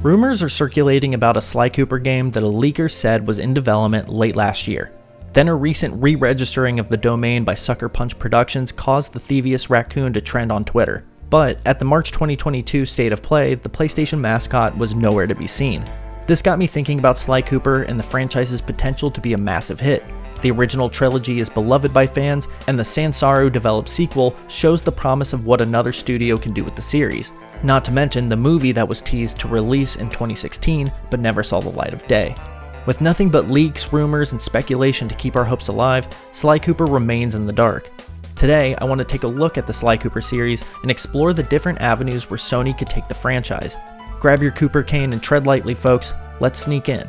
Rumors are circulating about a Sly Cooper game that a leaker said was in development late last year. Then a recent re-registering of the domain by Sucker Punch Productions caused the Thievius raccoon to trend on Twitter. But at the March 2022 State of Play, the PlayStation mascot was nowhere to be seen. This got me thinking about Sly Cooper and the franchise's potential to be a massive hit. The original trilogy is beloved by fans, and the Sanzaru developed sequel shows the promise of what another studio can do with the series. Not to mention the movie that was teased to release in 2016 but never saw the light of day. With nothing but leaks, rumors, and speculation to keep our hopes alive, Sly Cooper remains in the dark. Today, I want to take a look at the Sly Cooper series and explore the different avenues where Sony could take the franchise. Grab your Cooper cane and tread lightly, folks. Let's sneak in.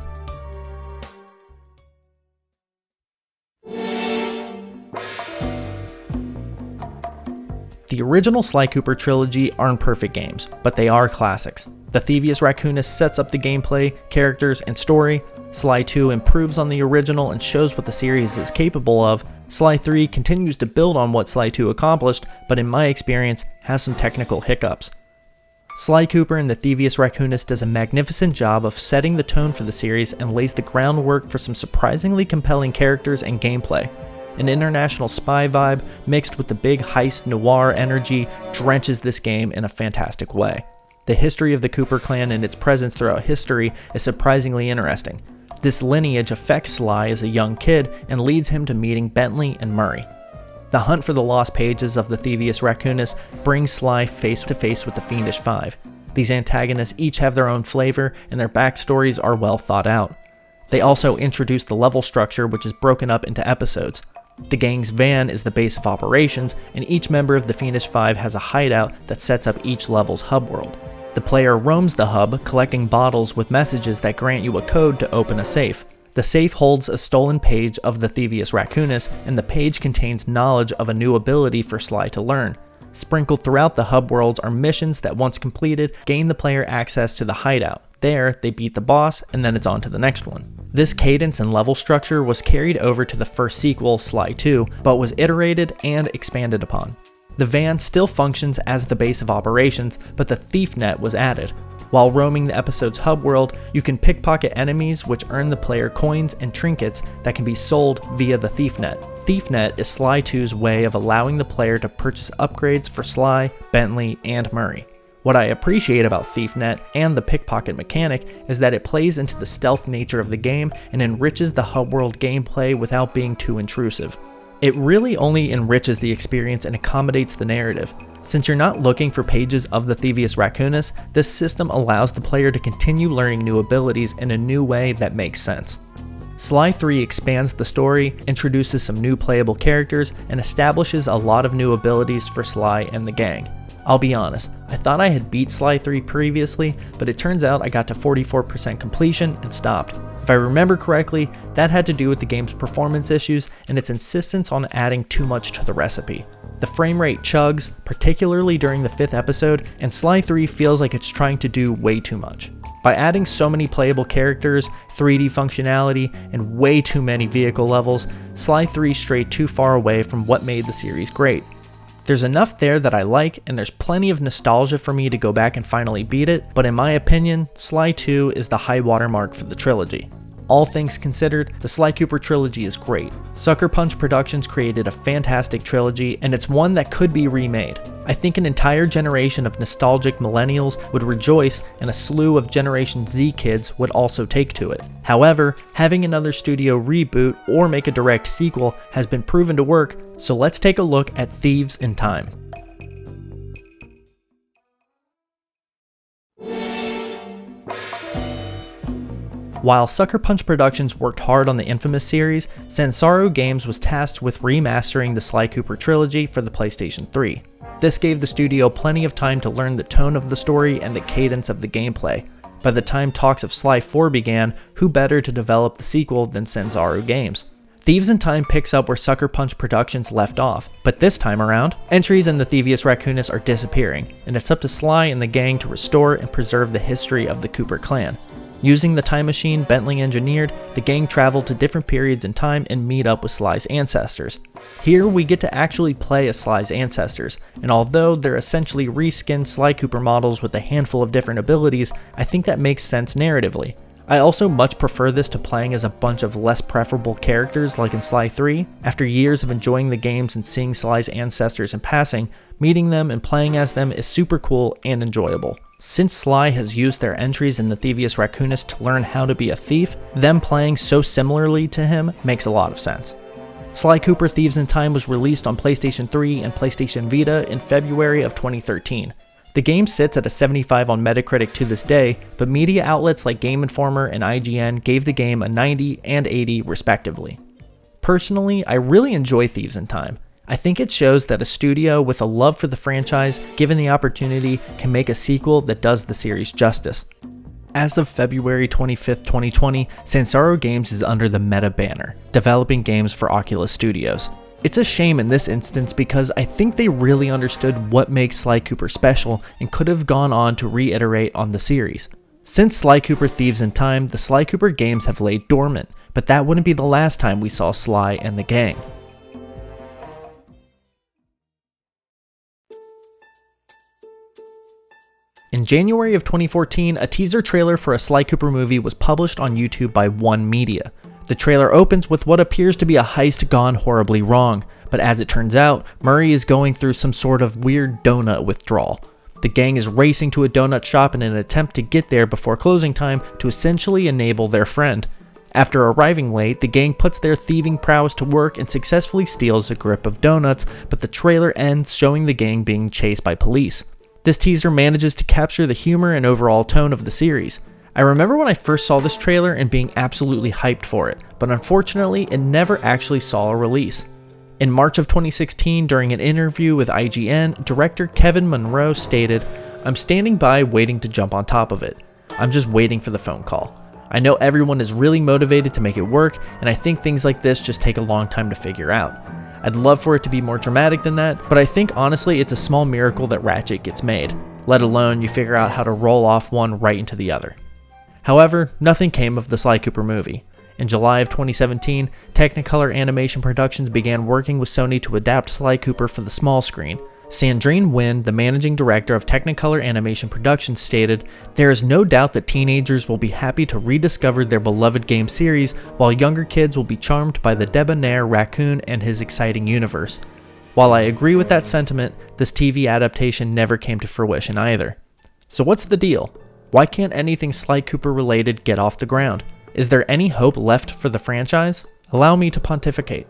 The original Sly Cooper trilogy aren't perfect games, but they are classics. The Thievius Raccoonus sets up the gameplay, characters, and story. Sly 2 improves on the original and shows what the series is capable of. Sly 3 continues to build on what Sly 2 accomplished, but in my experience, has some technical hiccups. Sly Cooper and the Thievius Raccoonus does a magnificent job of setting the tone for the series and lays the groundwork for some surprisingly compelling characters and gameplay. An international spy vibe mixed with the big heist noir energy drenches this game in a fantastic way. The history of the Cooper clan and its presence throughout history is surprisingly interesting. This lineage affects Sly as a young kid and leads him to meeting Bentley and Murray. The hunt for the lost pages of the Thievius Raccoonus brings Sly face to face with the Fiendish Five. These antagonists each have their own flavor and their backstories are well thought out. They also introduce the level structure, which is broken up into episodes. The gang's van is the base of operations, and each member of the Fiendish Five has a hideout that sets up each level's hub world. The player roams the hub, collecting bottles with messages that grant you a code to open a safe. The safe holds a stolen page of the Thievius Raccoonus, and the page contains knowledge of a new ability for Sly to learn. Sprinkled throughout the hub worlds are missions that, once completed, gain the player access to the hideout. There, they beat the boss, and then it's on to the next one. This cadence and level structure was carried over to the first sequel, Sly 2, but was iterated and expanded upon. The van still functions as the base of operations, but the thief net was added. While roaming the episode's hub world, you can pickpocket enemies, which earn the player coins and trinkets that can be sold via the thief net. Thief net is Sly 2's way of allowing the player to purchase upgrades for Sly, Bentley, and Murray. What I appreciate about ThiefNet and the pickpocket mechanic is that it plays into the stealth nature of the game and enriches the hub world gameplay without being too intrusive. It really only enriches the experience and accommodates the narrative. Since you're not looking for pages of the Thievius Raccoonus, this system allows the player to continue learning new abilities in a new way that makes sense. Sly 3 expands the story, introduces some new playable characters, and establishes a lot of new abilities for Sly and the gang. I'll be honest, I thought I had beat Sly 3 previously, but it turns out I got to 44% completion and stopped. If I remember correctly, that had to do with the game's performance issues and its insistence on adding too much to the recipe. The frame rate chugs, particularly during the 5th episode, and Sly 3 feels like it's trying to do way too much. By adding so many playable characters, 3D functionality, and way too many vehicle levels, Sly 3 strayed too far away from what made the series great. There's enough there that I like, and there's plenty of nostalgia for me to go back and finally beat it, but in my opinion, Sly 2 is the high watermark for the trilogy. All things considered, the Sly Cooper trilogy is great. Sucker Punch Productions created a fantastic trilogy, and it's one that could be remade. I think an entire generation of nostalgic millennials would rejoice, and a slew of Generation Z kids would also take to it. However, having another studio reboot or make a direct sequel has been proven to work, so let's take a look at Thieves in Time. While Sucker Punch Productions worked hard on the infamous series, Sanzaru Games was tasked with remastering the Sly Cooper trilogy for the PlayStation 3. This gave the studio plenty of time to learn the tone of the story and the cadence of the gameplay. By the time talks of Sly 4 began, who better to develop the sequel than Sanzaru Games? Thieves in Time picks up where Sucker Punch Productions left off, but this time around, entries in the Thievius Raccoonus are disappearing, and it's up to Sly and the gang to restore and preserve the history of the Cooper clan. Using the time machine Bentley engineered, the gang travel to different periods in time and meet up with Sly's ancestors. Here, we get to actually play as Sly's ancestors, and although they're essentially reskinned Sly Cooper models with a handful of different abilities, I think that makes sense narratively. I also much prefer this to playing as a bunch of less preferable characters like in Sly 3. After years of enjoying the games and seeing Sly's ancestors in passing, meeting them and playing as them is super cool and enjoyable. Since Sly has used their entries in the Thievius Raccoonus to learn how to be a thief, them playing so similarly to him makes a lot of sense. Sly Cooper Thieves in Time was released on PlayStation 3 and PlayStation Vita in February of 2013. The game sits at a 75 on Metacritic to this day, but media outlets like Game Informer and IGN gave the game a 90 and 80 respectively. Personally, I really enjoy Thieves in Time. I think it shows that a studio with a love for the franchise, given the opportunity, can make a sequel that does the series justice. As of February 25th, 2020, Sanzaru Games is under the Meta banner, developing games for Oculus Studios. It's a shame in this instance because I think they really understood what makes Sly Cooper special and could have gone on to reiterate on the series. Since Sly Cooper Thieves in Time, the Sly Cooper games have laid dormant, but that wouldn't be the last time we saw Sly and the gang. In January of 2014, a teaser trailer for a Sly Cooper movie was published on YouTube by One Media. The trailer opens with what appears to be a heist gone horribly wrong, but as it turns out, Murray is going through some sort of weird donut withdrawal. The gang is racing to a donut shop in an attempt to get there before closing time to essentially enable their friend. After arriving late, the gang puts their thieving prowess to work and successfully steals a grip of donuts, but the trailer ends showing the gang being chased by police. This teaser manages to capture the humor and overall tone of the series. I remember when I first saw this trailer and being absolutely hyped for it, but unfortunately it never actually saw a release. In March of 2016, during an interview with IGN, director Kevin Monroe stated, "I'm standing by waiting to jump on top of it. I'm just waiting for the phone call. I know everyone is really motivated to make it work, and I think things like this just take a long time to figure out. I'd love for it to be more dramatic than that, but I think honestly it's a small miracle that Ratchet gets made, let alone you figure out how to roll off one right into the other." However, nothing came of the Sly Cooper movie. In July of 2017, Technicolor Animation Productions began working with Sony to adapt Sly Cooper for the small screen. Sandrine Wynn, the managing director of Technicolor Animation Productions, stated, "There is no doubt that teenagers will be happy to rediscover their beloved game series, while younger kids will be charmed by the debonair raccoon and his exciting universe." While I agree with that sentiment, this TV adaptation never came to fruition either. So what's the deal? Why can't anything Sly Cooper related get off the ground? Is there any hope left for the franchise? Allow me to pontificate.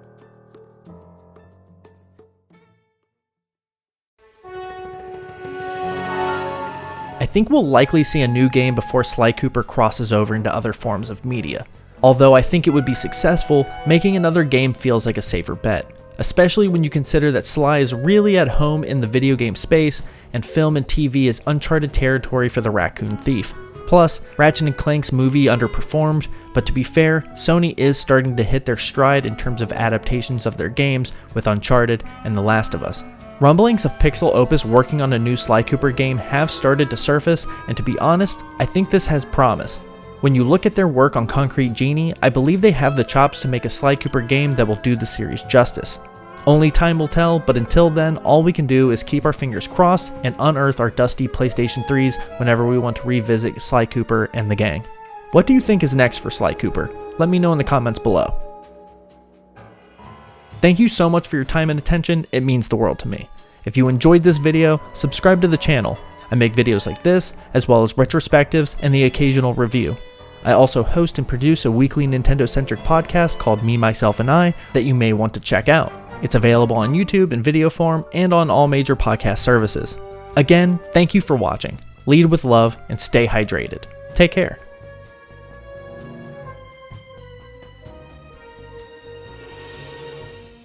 I think we'll likely see a new game before Sly Cooper crosses over into other forms of media. Although I think it would be successful, making another game feels like a safer bet, especially when you consider that Sly is really at home in the video game space, and film and TV is uncharted territory for the raccoon thief. Plus, Ratchet & Clank's movie underperformed, but to be fair, Sony is starting to hit their stride in terms of adaptations of their games with Uncharted and The Last of Us. Rumblings of Pixel Opus working on a new Sly Cooper game have started to surface, and to be honest, I think this has promise. When you look at their work on Concrete Genie, I believe they have the chops to make a Sly Cooper game that will do the series justice. Only time will tell, but until then, all we can do is keep our fingers crossed and unearth our dusty PlayStation 3s whenever we want to revisit Sly Cooper and the gang. What do you think is next for Sly Cooper? Let me know in the comments below. Thank you so much for your time and attention, it means the world to me. If you enjoyed this video, subscribe to the channel. I make videos like this, as well as retrospectives and the occasional review. I also host and produce a weekly Nintendo-centric podcast called Me, Myself, and I that you may want to check out. It's available on YouTube in video form and on all major podcast services. Again, thank you for watching. Lead with love and stay hydrated. Take care.